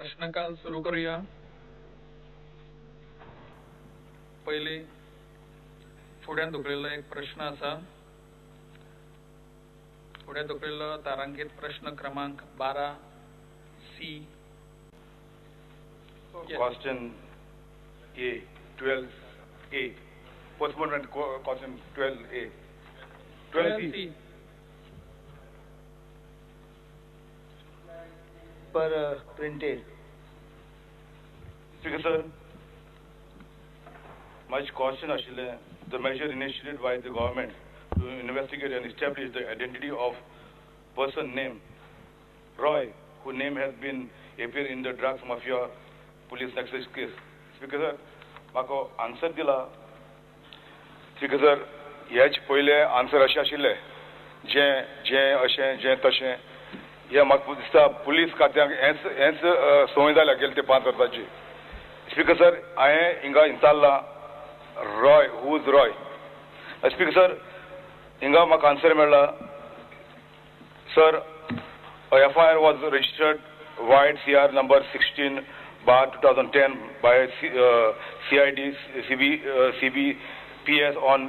प्रश्नकाल सुरू करूया. पहिले फुड्यान धुकलेलो एक प्रश्न आसा. फुड्यान धुकलेलो तारांकीत प्रश्न क्रमांक 12C. Question A, 12A. Postponement question 12A. 12C. Per printed. Speaker sir, my question is the measure initiated by the government to investigate and establish the identity of person named Roy, whose name has been appeared in the drugs mafia police nexus case. Speaker sir, म्हाका answer दिला. Speaker sir, ह्याच पयले answer अशें आशिल्ले जे तशें हे म्हाका दिसता पुलीस खात्याक हेंच संवय जाल्या गेले ते 5 वर्सांची. स्पीकर सर, हांवें हिंगा इंताल्ला Roy, whose Roy. Speaker sir, हिंगा म्हाका आन्सर मेळ्ळा. Sir, FIR was registered White CR number 16/2010 by CID CBPS on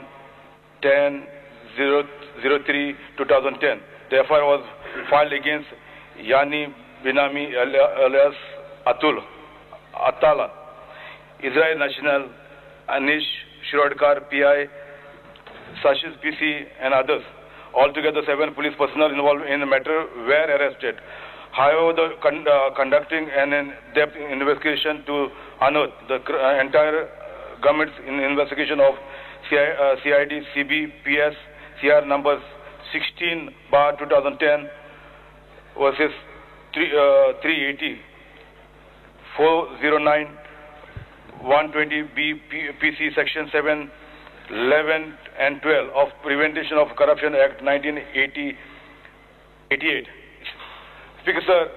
10/03/2010. The FIR was filed against Yani Binami alias Atala, Israel national, Anish Shirodkar, PI, Sashis PC and others. Altogether 7 police personnel involved in the matter were arrested. However, conducting an in-depth investigation to unearth the entire government's investigation of CID CBPS CR numbers 16/2010 versus 380 409 120 B PC section 7 11 and 12 of Prevention of Corruption Act 1988. Speaker sir,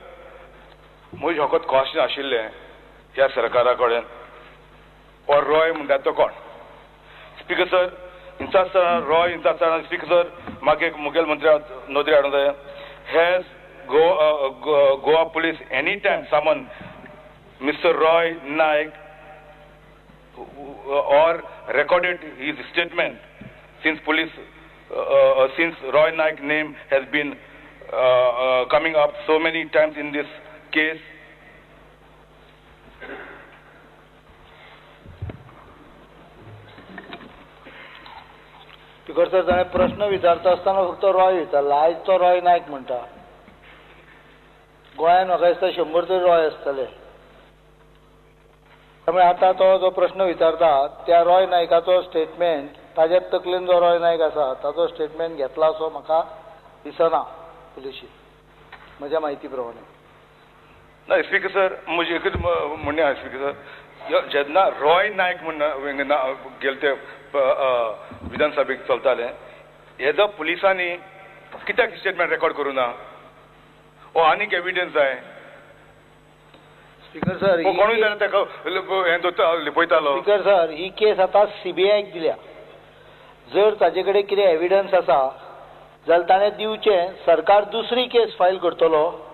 म्हजी फकत question आशिल्लें ह्या सरकारा कडेन और रॉय म्हणटा तो कोण. Speaker sir, Roy speaker sir, म्हाका एक मुखेलमंत्री नोंदणी हाडूंक जाय. Has Goa police any time summoned Mr. Roy Naik or recorded his statement since Roy Naik name has been coming up so many times in this case? Speaker sir, ताणें प्रश्न विचारता आसतना फक्त रॉय विचारला. आयज तो रॉय नायक म्हणटा. गोंयांत म्हाका दिसता 100 तरी रॉय आसतले. त्यामुळे आता तो जो प्रश्न विचारता त्या रॉय नायकाचो स्टेटमेंट, ताज्या तकलेन जो रॉय नायक आसा ताचो स्टेटमेंट घेतला असो म्हाका दिसना पुलिशी, म्हज्या म्हायती प्रमाणे. ना स्पीकर सर, म्हजें एकच म्हणणें आसा. स्पीकर सर, जेन्ना रॉय नायक म्हणून गेले ते विधानसभेक चलताले, हेजो पुलिसांनी कित्याक स्टेटमेंट रेकॉर्ड करूं ना? ओ आनीक एविडन्स जाय. स्पीकर सर, कोणूय जाल्यार ताका लिपयतालो. स्पीकर सर, ही केस आता CBIक दिल्या. जर ताजे कडेन कितें एविडन्स आसा जाल्यार ताणें दिवचें. सरकार दुसरी केस फायल करतलो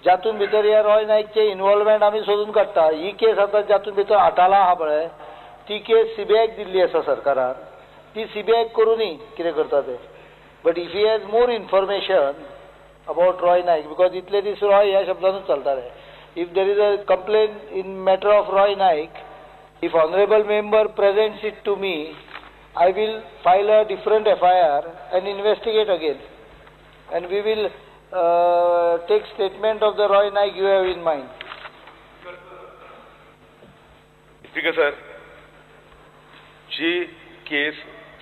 जातून भितर ह्या रॉय नायकचे इन्वॉल्वमेंट आमी सोदून काडटा. ही केस आतां जातून भितर आटाला आहा पळय, ती केस CBIक दिल्ली आसा सरकारान. ती CBIक करूनी कितें करता ते. But if he has more information about Roy Nayak, because इतले दीस रॉय ह्या शब्दानूच चलताले. If there is a complaint in matter of Roy Naik, if honorable member presents it to me, I will file a different FIR and investigate again, and we will take statement of the Roy Naik you have in mind. Speaker sir, G case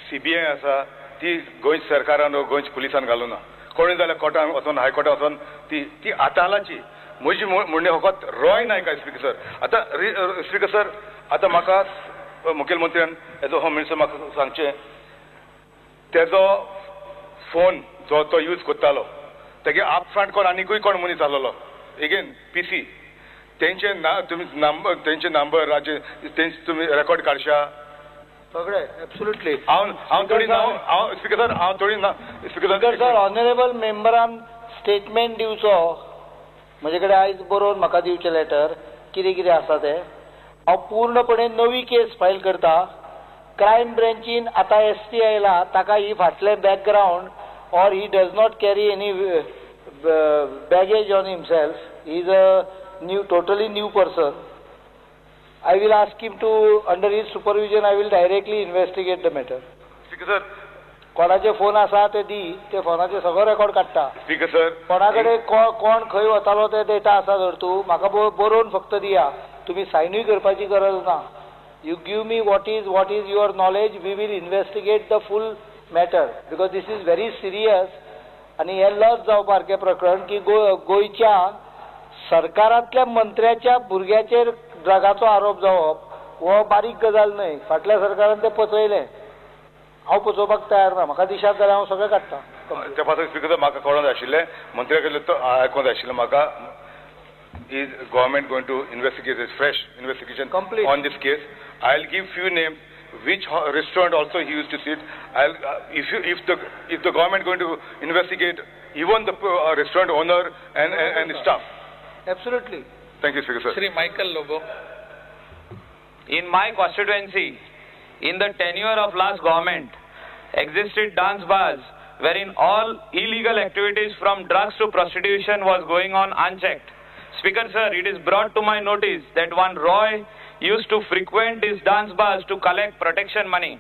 CBI आसा ती गोंय सरकारान गोंय पुलिसान घालूना. कोणी जाल्यार कोर्टान वचून हायकोर्टान वचून ती आटालाची. म्हजी म्हणणें फकत रॉय नायक आहे. स्पीकर सर, आतां स्पीकर सर, आतां म्हाका मुखेलमंत्र्यान एज अ होम मिनिस्टर म्हाका सांगचें, तेजो फोन जो तो यूज करतालो तेगे आप फ्रंट कोण आनीकूय कोण मनीस आसलेलो एगेन PC, तेंचे नंबर तेंचे तुमी रेकॉर्ड काडशा सगळे एब्सोल्युटली. हांव थोडी ना स्पीकर सर, हांव थोडी ना स्पीकर सर. ऑनरेबल मेंबरान स्टेटमेंट दिवचो म्हजे कडेन आयज बरोवन म्हाका दिवचें लेटर कितें कितें आसा तें हांव पूर्णपणे नवी केस फायल करता. क्रायम ब्रँचीन आतां ST आयला ताका ही फाटलें background or he does not carry any baggage on himself. He is a totally new person. I will ask him to, under his supervision, I will directly investigate the matter. Speaker sir. कोणाचे phone आसा ते दी, ते फोनाचे सगळो record काडटा. Speaker sir. कोणाकडे कोण खंय वतालो ते डेटा आसा जर तूं म्हाका बरोवन फक्त दिया. तुम्ही सायनूय करपाची गरज ना. You give me what is your knowledge. We will investigate the full matter because this is very serious. आणि हे लज जावपारकें प्रकरण की गोंयच्या सरकारांतल्या मंत्र्याच्या भुरग्याचेर ड्रगाचो आरोप जावप हो बारीक गजाल न्हय. फाटल्या सरकारान तें पचयलें. हांव पचोवपाक तयार ना. म्हाका दिशात जाल्यार हांव सगळें काडटा. त्या पासून स्पीकर म्हाका कळोंक जाय आशिल्लें मंत्र्या कडल्यान तो आयकोंक जाय आशिल्लें म्हाका. Is government going to investigate this fresh investigation complete on this case? I'll give few names which restaurant also he used to sit. I'll if the government going to investigate even the restaurant owner and staff. Absolutely. Thank you, Speaker sir. Shri Michael Lobo. In my constituency, in the tenure of last government, existed dance bars wherein all illegal activities from drugs to prostitution was going on unchecked. Speaker sir, it is brought to my notice that one Roy used to frequent these dance bars to collect protection money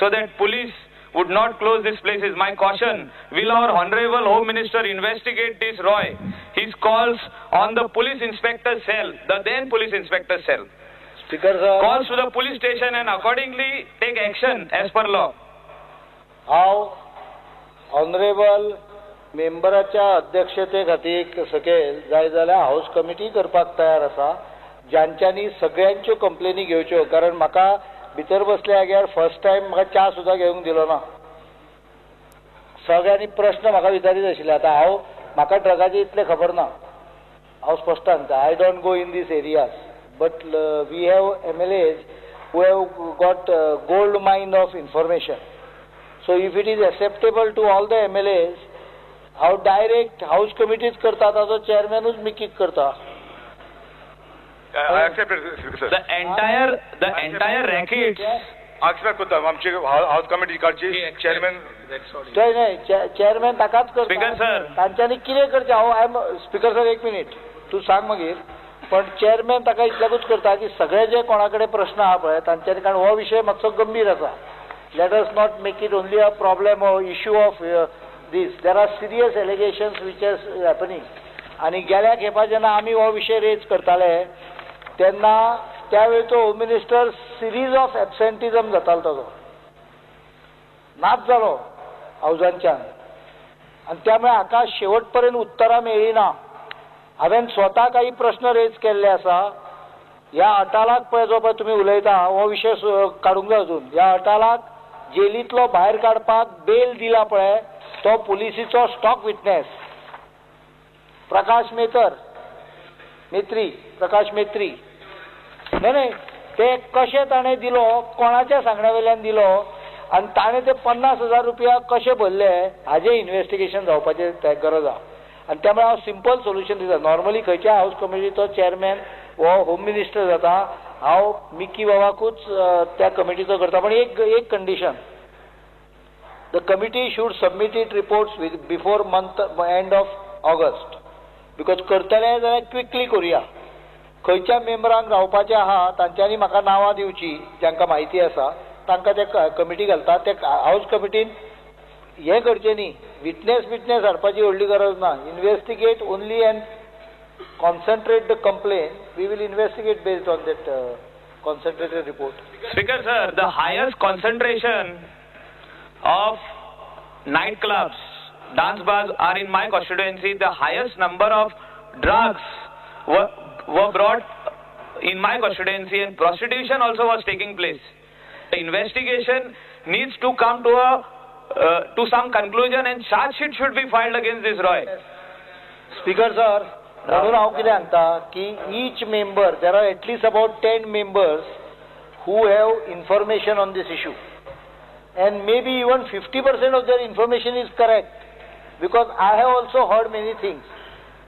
so that police would not close these places. My caution, will our Honorable Home Minister investigate this Roy? His calls on the police inspector cell, the then police inspector cell. Speaker sir, calls to the police station and accordingly take action as per law. How Honorable मेंबराच्या अध्यक्षते खातीर सकयल जाय जाल्यार house committee करपाक तयार आसा ज्यांच्यांनी सगळ्यांच्यो कंप्लेनी घेवच्यो. कारण म्हाका भितर बसल्या जाग्यार फर्स्ट टायम म्हाका च्या सुद्दां घेवंक दिलो ना. सगळ्यांनी प्रश्न म्हाका विचारीत आशिल्ले. आतां म्हाका ड्रगाचें इतलें खबर ना. हांव स्पश्ट सांगता, I don't go in these areas but we have MLAs who have got gold mine of information. So if it is acceptable to all the MLAs, हांव डायरेक्ट हाऊस कमिटीच करता, ताजो चेअरमॅनूच मी किक करता. I accept it, Speaker sir. The entire racket. Accept करता. आमची house committee कडची chairman थंय न्हय, chairman ताकाच करता. स्पीकर सर, तांच्यांनी कितें करचें हांव स्पीकर सर एक मिनिट तूं सांग मागीर. पण चेअरमॅन ताका इतल्याकूच करता की सगळे जे कोणा कडेन प्रश्न आहा पळय तांच्यांनी, कारण हो विशय मातसो गंभीर आसा. Let us not make it only a problem or issue of this. There are serious allegations which is happening. आणि गेल्या खेपा जेन्ना आमी हो विशय रेज करताले तेन्ना त्या वेळचो होम मिनिस्टर सिरीज ऑफ एब्सेंटिजम जातालो ताजो नाच जालो हावजांच्यान. आनी त्यामुळे हाका शेवट पर्यंत उतरां मेळ्ळीं ना. हांवें स्वता काही प्रश्न रेज केल्ले आसा. ह्या अटालाक पळय जो पळय तुमी उलयता हो विशय काडूंक जाय अजून. ह्या अटालाक जेलींतलो भायर काडपाक बेल दिला पळय तो पुलिसीचो स्टॉक विटनेस प्रकाश मेत्री न्हय ते कशें ताणें दिलो, कोणाच्या सांगण्या वयल्यान दिलो आनी ताणें ते 50,000 रुपया कशें भरले हाजें इन्व्हेस्टिगेशन जावपाचें गरज आहा. आनी त्यामुळे हांव सिंपल सोल्युशन दिता. नॉर्मली खंयच्या हाऊस कमिटीचो चेअरमॅन हो होम मिनिस्टर जाता. हांव मिकी बाबाकूच त्या कमिटीचो करता. पण एक condition, the committee should submit its reports before end of August because करतले जाल्यार क्विकली करूया. खंयच्या मेंबरांक रावपाचें आहा तांच्यांनी म्हाका नांवां दिवची जांकां म्हायती आसा तांकां ते कमिटी घालता. ते हाऊस कमिटीन हें करचें न्ही, विटनेस हाडपाची व्हडली गरज ना. Investigate only and concentrate the complain. We will investigate based on that concentrated report. Speaker sir, the highest concentration of night clubs, dance bars are in my constituency. The highest number of drugs were brought in my constituency and prostitution also was taking place. The investigation needs to come to some conclusion and charge sheet should be filed against this Roy. Speaker sir, म्हणून हांव कितें सांगता की each member, there are at least about 10 members who have information on this issue. And maybe even 50% of their information is correct because I have also heard many things.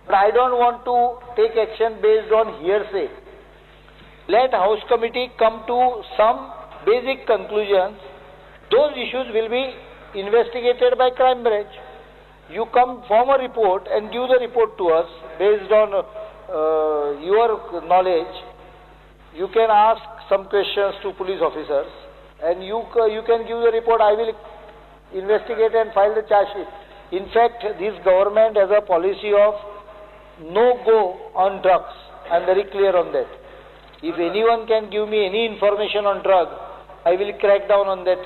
But I don't want to take action based on hearsay. Let House Committee come to some basic conclusions. Those issues will be investigated by Crime Branch. You come form a report and give the report to us based on your knowledge. You can ask some questions to police officers and you can give the report. I will investigate and file the charge sheet. In fact, this government has a policy of no-go on drugs. I am very clear on that. If anyone can give me any information on drug, I will crack down on that.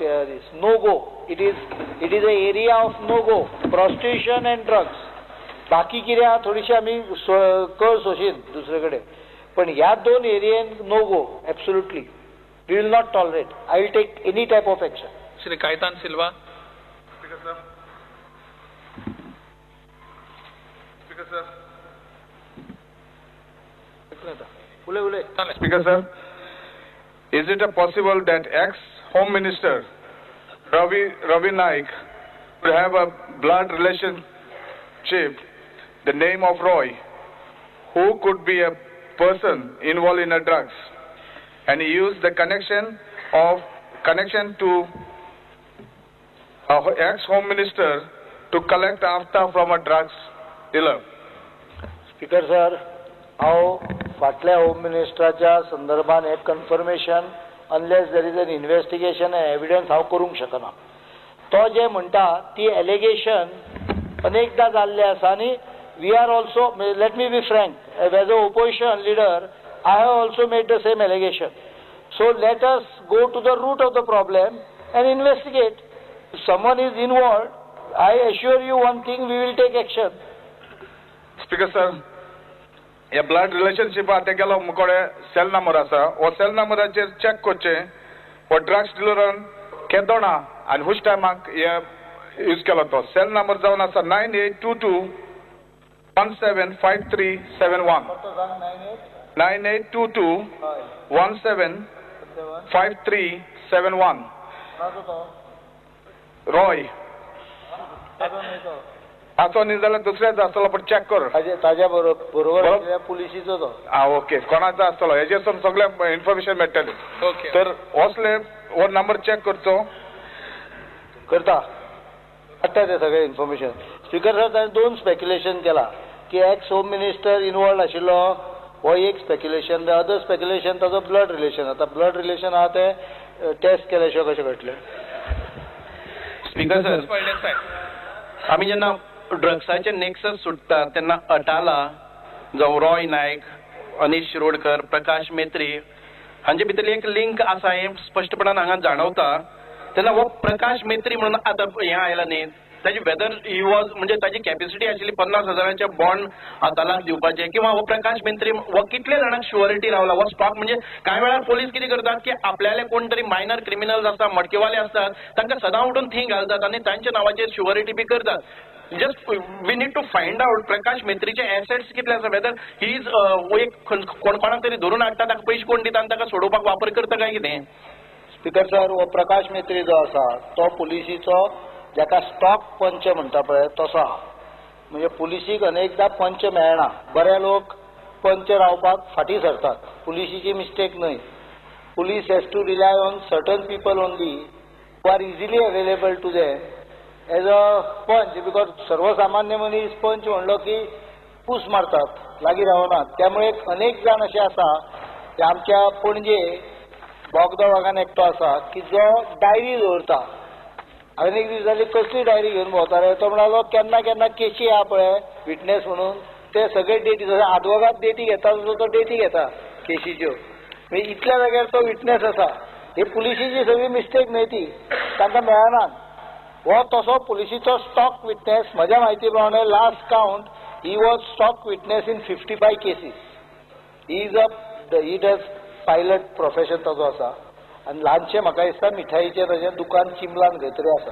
No-go. It is an area of no-go. Prostitution and drugs. बाकी किऱ्या थोडीशी आम्ही कळ सोशीन दुसरेकडे पण ह्या दोन एरियेन नो-गो absolutely. We will not tolerate. I will take any type of action. Shri Caitan Silva. Speaker sir, is it possible that ex-Home Minister Ravi Naik would have a blood relationship, the name of Roy, who could be a person involved in a drugs, and he used the connection to ex-Home Minister to collect after from a drugs dealer? Speaker sir, हांव फाटल्या home मिनिस्टराच्या संदर्भान एक confirmation unless there is an investigation and evidence हांव करूंक शकना. तो जे म्हणटा ती एलिगेशन अनेकदा जाल्ले आसा आनी we are also let me be frank as a opposition leader I have also made the same allegation. So let us go to the root of the problem and investigate. If someone is involved I assure you one thing we will take action. Speaker sir, या blood relationship तेगेलो मुकोडे cell number आसा. हो sale नंबराचेर check करचे हो drugs डिलरान केदोना आनी हुच टायमाक हे यूज केलो. तो सेल नंबर जावन आसा 9822175371. 9822175371. रॉय हाचो न्ही जाल्यार दुसऱ्याचो आसतलो पण चेक कर. ताज्या बरोबर पुलिसीचो तो. ओके, कोणाचो आसतलो हेजेर सगळे इन्फॉर्मेशन मेळटली. तर असले हो नंबर चेक करचो. करता हाडटा ते सगळे इन्फॉर्मेशन. स्पीकर सर, ताणें दोन स्पेक्युलेशन केला की एक्स होम मिनिस्टर इन्वॉल्ड आशिल्लो हो एक स्पेक्युलेशन. द अदर स्पेक्युलेशन ताजो ब्लड रिलेशन. आता ब्लड रिलेशन आहा ते टेस्ट केल्याशिवाय कशें घडटलें. स्पीकर सर, आमी जेन्ना ड्रग्साचे नेक्सस सुट्टा तेन्ना अटाला जावं रॉय नायक, अनीश शिरोडकर, प्रकाश मेत्री हांचे भितरली एक लिंक आसा हें स्पश्टपणान हांगा जाणवता. तेन्ना हो प्रकाश मेत्री म्हणून आतां हें आयला न्ही, ताजी वेदर ही वॉज म्हणजे ताजी कॅपेसिटी आशिल्ली 50,000चे बॉन्ड अतालाक दिवपाचे किंवा हो प्रकाश मेत्री हो कितले जाणांक शुअरिटी लावला. हो स्टॉक म्हणजे कांय वेळार पोलीस कितें करतात की आपल्याले कोण तरी मायनर क्रिमिनल्स आसतात, मडकेवाले आसतात, तांकां सदां उठून थीं घालतात आनी तांच्या नांवाचेर शुअरिटी बी करतात. Just we need to find out Prakash मेत्रीचे एसेट्स कितले आसा, वेदर ही इज एक कोणाक तरी धरून हाडटा, ताका पयशे कोण दिता आनी ताका सोडोवपाक वापर करता काय कितें. स्पीकर सर, हो प्रकाश मेत्री जो आसा तो पुलिसीचो जाका स्टॉक पंच म्हणटा पळय तसो आहा. म्हणजे पुलिसीक अनेकदा पंच मेळना. बरे लोक पंच रावपाक फाटीं सरतात. पुलिसीची मिस्टेक न्हय. Police has to rely on certain people only who are easily available to them as a panch. Because सर्वसामान्य मनीस पंच म्हणलो की पूस मारतात, लागीं रावनात. त्यामुळे अनेक जाण अशे आसा की आमच्या पणजे बोगदा वागान एकटो आसा की जो डायरी दवरता. हांवें एक दीस जाली कसली डायरी घेवन भोंवताले. तो म्हणालो केन्ना केन्ना केसी आहा पळय विटनेस म्हणून ते सगळे डेटी जशे आदवोगाद डेटी घेता तसो तो डेटी घेता केसीच्यो. म्हणजे इतल्या जाग्यार तो विटनेस आसा. ही पुलिसीची सगळी मिस्टेक न्हय ती, तांकां मेळना. हो तसो पुलिसीचो स्टॉक विटनेस. म्हज्या म्हायती प्रमाणे last count he was stock witness in 55 cases. He does pilot profession ताजो आसा. आनी ल्हानशें म्हाका दिसता मिठाईचें ताजें दुकान चिंबलान खंय तरी आसा.